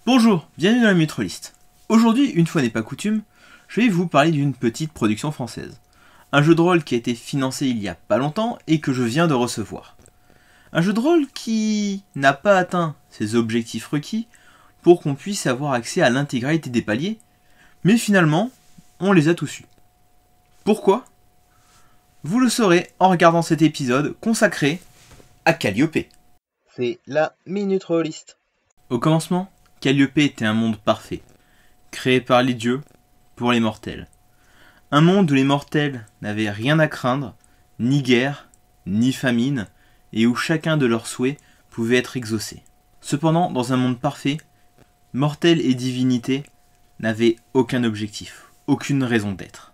Bonjour, bienvenue dans la Mutualiste. Aujourd'hui, une fois n'est pas coutume, je vais vous parler d'une petite production française. Un jeu de rôle qui a été financé il y a pas longtemps et que je viens de recevoir. Un jeu de rôle qui n'a pas atteint ses objectifs requis pour qu'on puisse avoir accès à l'intégralité des paliers, mais finalement, on les a tous eus. Pourquoi ? Vous le saurez en regardant cet épisode consacré à Calliope. C'est la Minute Rolliste. Au commencement, Calliope était un monde parfait, créé par les dieux pour les mortels. Un monde où les mortels n'avaient rien à craindre, ni guerre, ni famine, et où chacun de leurs souhaits pouvait être exaucé. Cependant, dans un monde parfait, mortels et divinités n'avaient aucun objectif, aucune raison d'être.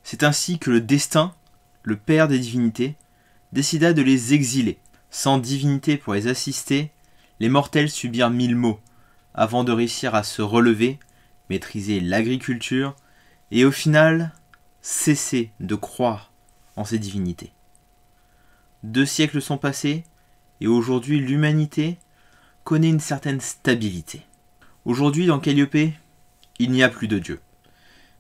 C'est ainsi que le destin, le père des divinités, décida de les exiler. Sans divinité pour les assister, les mortels subirent 1000 maux, avant de réussir à se relever, maîtriser l'agriculture, et au final, cesser de croire en ces divinités. 2 siècles sont passés, et aujourd'hui l'humanité connaît une certaine stabilité. Aujourd'hui, dans Calliope, il n'y a plus de dieux,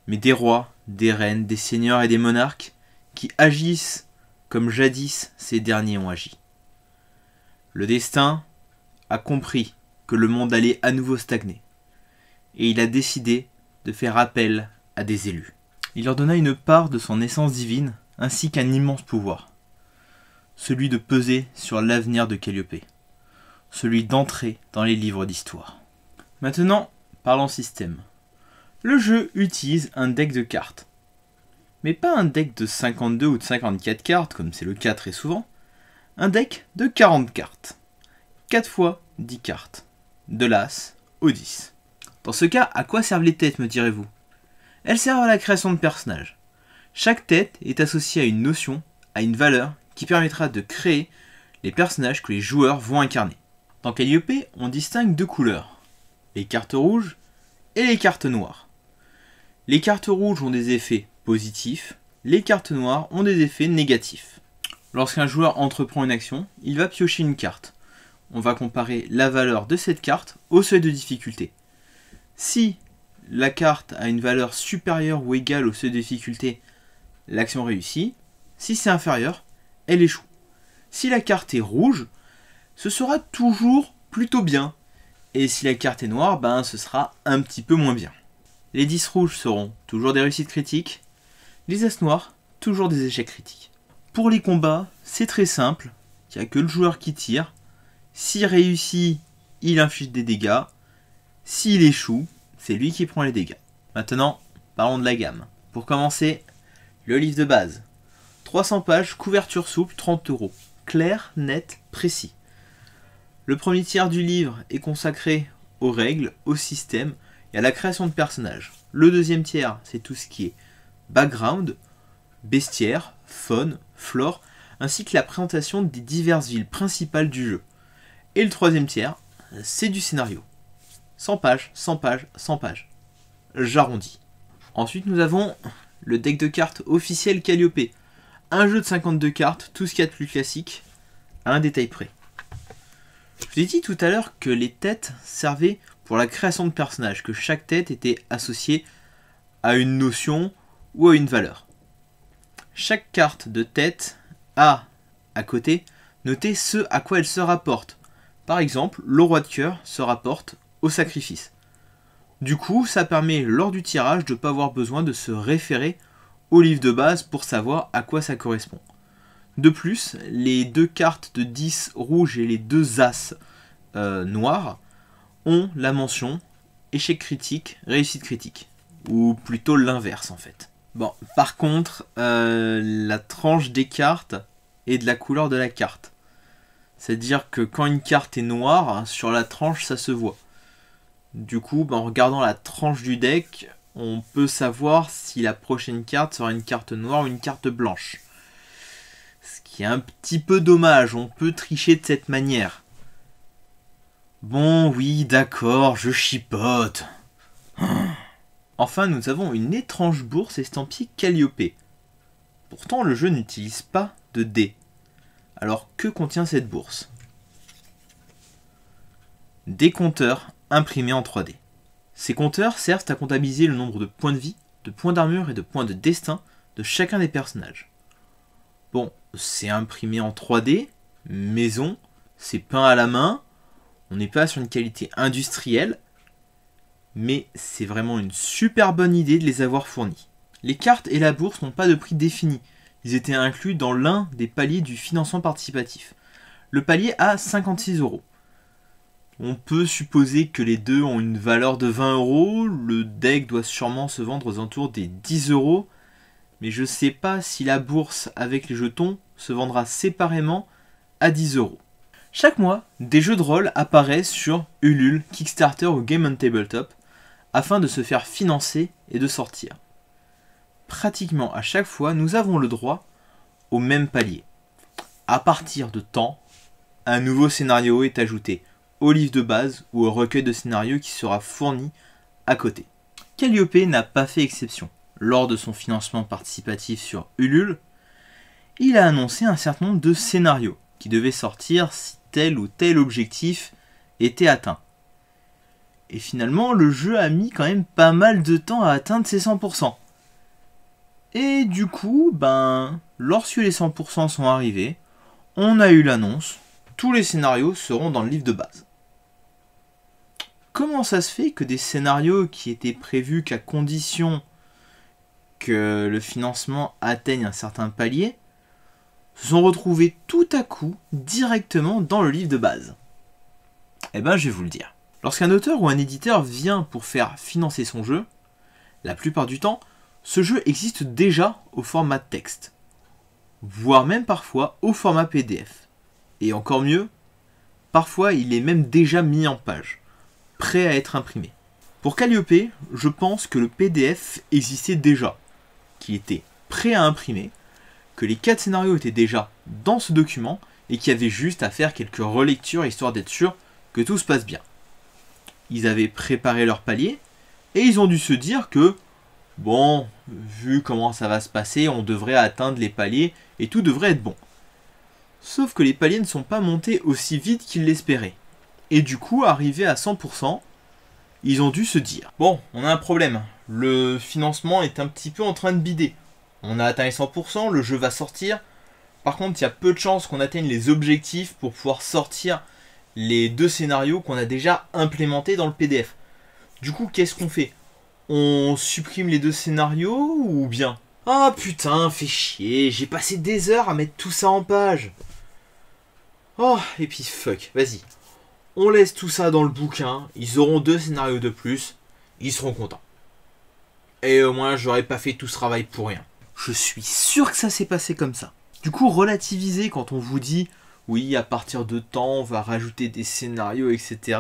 mais des rois, des reines, des seigneurs et des monarques qui agissent comme jadis ces derniers ont agi. Le destin a compris que le monde allait à nouveau stagner, et il a décidé de faire appel à des élus. Il leur donna une part de son essence divine, ainsi qu'un immense pouvoir, celui de peser sur l'avenir de Calliope, celui d'entrer dans les livres d'histoire. Maintenant, parlons système. Le jeu utilise un deck de cartes, mais pas un deck de 52 ou de 54 cartes, comme c'est le cas très souvent, un deck de 40 cartes. 4 fois 10 cartes, de l'As au 10. Dans ce cas, à quoi servent les têtes, me direz-vous ? Elles servent à la création de personnages. Chaque tête est associée à une notion, à une valeur, qui permettra de créer les personnages que les joueurs vont incarner. Dans Calliope, on distingue 2 couleurs, les cartes rouges et les cartes noires. Les cartes rouges ont des effets positifs, les cartes noires ont des effets négatifs. Lorsqu'un joueur entreprend une action, il va piocher une carte. On va comparer la valeur de cette carte au seuil de difficulté. Si la carte a une valeur supérieure ou égale au seuil de difficulté, l'action réussit. Si c'est inférieur, elle échoue. Si la carte est rouge, ce sera toujours plutôt bien. Et si la carte est noire, ce sera un petit peu moins bien. Les 10 rouges seront toujours des réussites critiques. Les as noirs, toujours des échecs critiques. Pour les combats, c'est très simple. Il n'y a que le joueur qui tire. S'il réussit, il inflige des dégâts. S'il échoue, c'est lui qui prend les dégâts. Maintenant, parlons de la gamme. Pour commencer, le livre de base. 300 pages, couverture souple, 30 €. Clair, net, précis. Le premier tiers du livre est consacré aux règles, au système et à la création de personnages. Le deuxième tiers, c'est tout ce qui est background, bestiaire, faune, flore, ainsi que la présentation des diverses villes principales du jeu. Et le troisième tiers, c'est du scénario. 100 pages, 100 pages, 100 pages. J'arrondis. Ensuite, nous avons le deck de cartes officiel Calliope. Un jeu de 52 cartes, tout ce qu'il y a de plus classique, à un détail près. Je vous ai dit tout à l'heure que les têtes servaient pour la création de personnages, que chaque tête était associée à une notion ou à une valeur. Chaque carte de tête a, à côté, noté ce à quoi elle se rapporte. Par exemple, le roi de cœur se rapporte au sacrifice. Du coup, ça permet lors du tirage de ne pas avoir besoin de se référer au livre de base pour savoir à quoi ça correspond. De plus, les 2 cartes de 10 rouges et les 2 as noirs ont la mention échec critique, réussite critique. Ou plutôt l'inverse en fait. Bon, par contre, la tranche des cartes est de la couleur de la carte. C'est-à-dire que quand une carte est noire, sur la tranche ça se voit. Du coup, en regardant la tranche du deck, on peut savoir si la prochaine carte sera une carte noire ou une carte blanche. Ce qui est un petit peu dommage, on peut tricher de cette manière. Bon, oui, d'accord, je chipote. Enfin, nous avons une étrange bourse estampillée Calliope. Pourtant, le jeu n'utilise pas de dés. Alors, que contient cette bourse ? Des compteurs imprimés en 3D. Ces compteurs servent à comptabiliser le nombre de points de vie, de points d'armure et de points de destin de chacun des personnages. Bon, c'est imprimé en 3D, maison, c'est peint à la main, on n'est pas sur une qualité industrielle, mais c'est vraiment une super bonne idée de les avoir fournis. Les cartes et la bourse n'ont pas de prix défini, ils étaient inclus dans l'un des paliers du financement participatif. Le palier a 56 €. On peut supposer que les deux ont une valeur de 20 €, le deck doit sûrement se vendre aux alentours des 10 €, mais je sais pas si la bourse avec les jetons se vendra séparément à 10 €. Chaque mois, des jeux de rôle apparaissent sur Ulule, Kickstarter ou Game on Tabletop afin de se faire financer et de sortir. Pratiquement à chaque fois, nous avons le droit au même palier. À partir de temps, un nouveau scénario est ajouté au livre de base ou au recueil de scénarios qui sera fourni à côté. Calliope n'a pas fait exception. Lors de son financement participatif sur Ulule, il a annoncé un certain nombre de scénarios qui devaient sortir si tel ou tel objectif était atteint. Et finalement, le jeu a mis quand même pas mal de temps à atteindre ses 100%. Et du coup, lorsque les 100% sont arrivés, on a eu l'annonce, tous les scénarios seront dans le livre de base. Comment ça se fait que des scénarios qui étaient prévus qu'à condition que le financement atteigne un certain palier, se sont retrouvés tout à coup directement dans le livre de base? Je vais vous le dire. Lorsqu'un auteur ou un éditeur vient pour faire financer son jeu, la plupart du temps, ce jeu existe déjà au format texte, voire même parfois au format PDF. Et encore mieux, parfois il est même déjà mis en page, prêt à être imprimé. Pour Calliope, je pense que le PDF existait déjà, qu'il était prêt à imprimer, que les 4 scénarios étaient déjà dans ce document et qu'il y avait juste à faire quelques relectures histoire d'être sûr que tout se passe bien. Ils avaient préparé leur palier et ils ont dû se dire que, bon, vu comment ça va se passer, on devrait atteindre les paliers et tout devrait être bon. Sauf que les paliers ne sont pas montés aussi vite qu'ils l'espéraient. Et du coup, arrivés à 100%, ils ont dû se dire, bon, on a un problème, le financement est un petit peu en train de bider. On a atteint les 100%, le jeu va sortir. Par contre, il y a peu de chances qu'on atteigne les objectifs pour pouvoir sortir les 2 scénarios qu'on a déjà implémentés dans le PDF. Du coup, qu'est-ce qu'on fait? On supprime les 2 scénarios ou bien... Ah putain, fait chier, j'ai passé des heures à mettre tout ça en page. Oh, et puis fuck, vas-y. On laisse tout ça dans le bouquin, ils auront 2 scénarios de plus, ils seront contents. Et au moins, j'aurais pas fait tout ce travail pour rien. Je suis sûr que ça s'est passé comme ça. Du coup, relativiser quand on vous dit oui, à partir de temps, on va rajouter des scénarios, etc.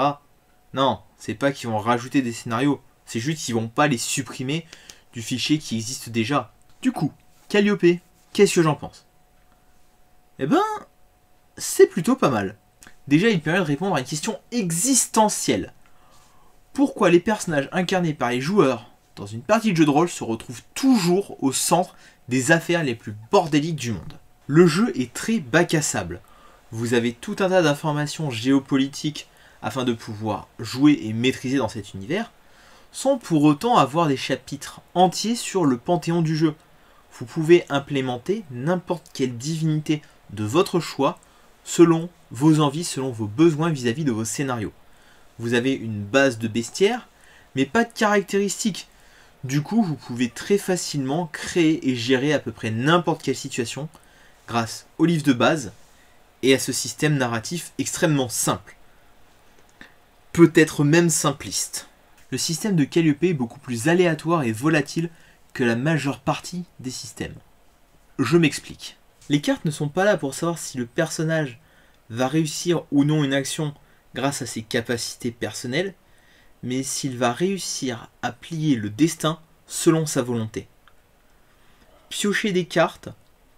Non, c'est pas qu'ils vont rajouter des scénarios, c'est juste qu'ils vont pas les supprimer du fichier qui existe déjà. Du coup, Calliope, qu'est-ce que j'en pense? C'est plutôt pas mal. Déjà, il permet de répondre à une question existentielle. Pourquoi les personnages incarnés par les joueurs dans une partie de jeu de rôle se retrouvent toujours au centre des affaires les plus bordéliques du monde? Le jeu est très bac à sable. Vous avez tout un tas d'informations géopolitiques afin de pouvoir jouer et maîtriser dans cet univers, sans pour autant avoir des chapitres entiers sur le panthéon du jeu. Vous pouvez implémenter n'importe quelle divinité de votre choix selon vos envies, selon vos besoins vis-à-vis de vos scénarios. Vous avez une base de bestiaire, mais pas de caractéristiques. Du coup, vous pouvez très facilement créer et gérer à peu près n'importe quelle situation grâce au livre de base et à ce système narratif extrêmement simple. Peut-être même simpliste. Le système de Calliope est beaucoup plus aléatoire et volatile que la majeure partie des systèmes. Je m'explique. Les cartes ne sont pas là pour savoir si le personnage va réussir ou non une action grâce à ses capacités personnelles, mais s'il va réussir à plier le destin selon sa volonté. Piocher des cartes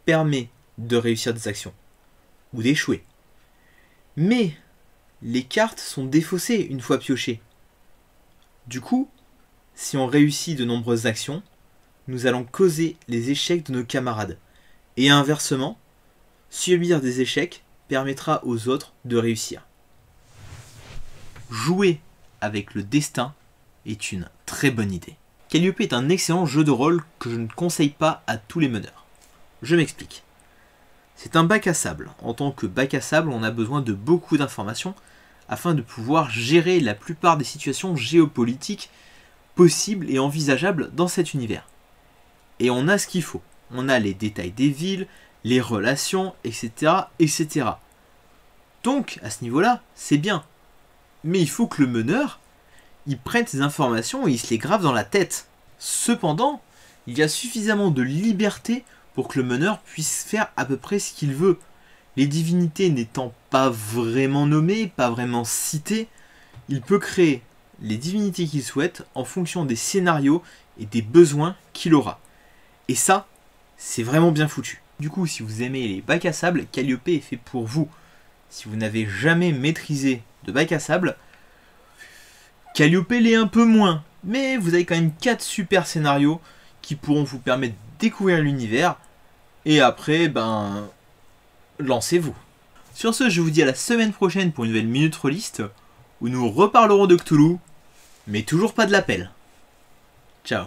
permet de réussir des actions, ou d'échouer. Mais les cartes sont défaussées une fois piochées. Du coup, si on réussit de nombreuses actions, nous allons causer les échecs de nos camarades. Et inversement, subir des échecs permettra aux autres de réussir. Jouer avec le destin est une très bonne idée. Calliope est un excellent jeu de rôle que je ne conseille pas à tous les meneurs. Je m'explique. C'est un bac à sable. En tant que bac à sable, on a besoin de beaucoup d'informations afin de pouvoir gérer la plupart des situations géopolitiques possibles et envisageables dans cet univers. Et on a ce qu'il faut. On a les détails des villes, les relations, etc., etc. Donc, à ce niveau-là, c'est bien. Mais il faut que le meneur, il prenne ces informations et il se les grave dans la tête. Cependant, il y a suffisamment de liberté pour que le meneur puisse faire à peu près ce qu'il veut. Les divinités n'étant pas vraiment nommées, pas vraiment citées, il peut créer les divinités qu'il souhaite en fonction des scénarios et des besoins qu'il aura. Et ça, c'est vraiment bien foutu. Du coup, si vous aimez les bacs à sable, Calliope est fait pour vous. Si vous n'avez jamais maîtrisé de bac à sable, Calliope l'est un peu moins. Mais vous avez quand même 4 super scénarios qui pourront vous permettre de découvrir l'univers. Et après, lancez-vous. Sur ce, je vous dis à la semaine prochaine pour une nouvelle Minute Rolliste, où nous reparlerons de Cthulhu, mais toujours pas de l'appel. Ciao.